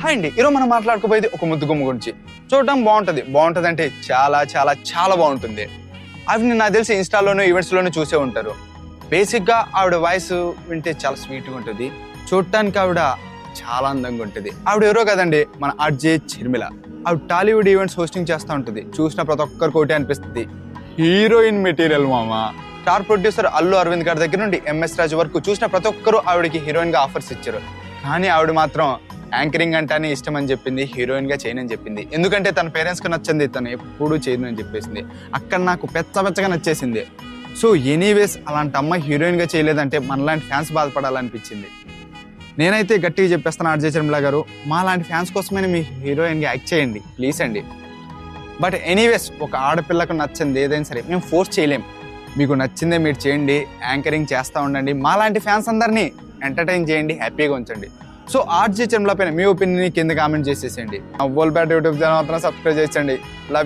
Hi అండి, ఈరోజు మనం మాట్లాడుకోబోయేది ఒక ముద్దుగుమ్మ గురించి. చూడటం బాగుంటుంది అంటే చాలా చాలా చాలా బాగుంటుంది. అవి నాకు తెలిసి ఇన్స్టాలోనూ ఈవెంట్స్లోనూ చూసే ఉంటారు. బేసిక్గా ఆవిడ వాయిస్ వింటే చాలా స్వీట్గా ఉంటుంది, చూడటానికి ఆవిడ చాలా అందంగా ఉంటుంది. ఆవిడ ఎవరో కదండి, మన ఆర్జే చిర్మిల. ఆవిడ టాలీవుడ్ ఈవెంట్స్ హోస్టింగ్ చేస్తూ ఉంటుంది. చూసిన ప్రతి ఒక్కరికి ఒకటి అనిపిస్తుంది, హీరోయిన్ మెటీరియల్ మామ. స్టార్ ప్రొడ్యూసర్ అల్లు అరవింద్ గారి దగ్గర నుండి ఎంఎస్ రాజు వరకు చూసిన ప్రతి ఒక్కరు ఆవిడకి హీరోయిన్గా ఆఫర్స్ ఇచ్చారు. కానీ ఆవిడ మాత్రం యాంకరింగ్ అంటేనే ఇష్టం అని చెప్పింది, హీరోయిన్గా చేయనని చెప్పింది. ఎందుకంటే తన పేరెంట్స్కి నచ్చింది, తను ఎప్పుడూ చేయను అని చెప్పేసింది. అక్కడ నాకు పెచ్చగా నచ్చేసింది. సో ఎనీవేస్, అలాంటి అమ్మాయి హీరోయిన్గా చేయలేదంటే మనలాంటి ఫ్యాన్స్ బాధపడాలనిపించింది. నేనైతే గట్టిగా చెప్పేస్తాను ఆర్జే చిర్మిల గారు, మా లాంటి ఫ్యాన్స్ కోసమైనా మీ హీరోయిన్గా యాక్ట్ చేయండి ప్లీజ్ అండి. బట్ ఎనీవేస్, ఒక ఆడపిల్లకు నచ్చింది ఏదైనా సరే మేము ఫోర్స్ చేయలేం. మీకు నచ్చిందే మీరు చేయండి, యాంకరింగ్ చేస్తూ ఉండండి, మాలాంటి ఫ్యాన్స్ అందరినీ ఎంటర్టైన్ చేయండి, హ్యాపీగా ఉంచండి. సో ఆర్జే చిర్మిల పైన మీ ఒపీనియన్ కింద కామెంట్ చేసేసేయండి. వరల్డ్ బ్యాట్ యూట్యూబ్ ఛానల్ మాత్రం సబ్స్క్రైబ్ చేయండి. Love you.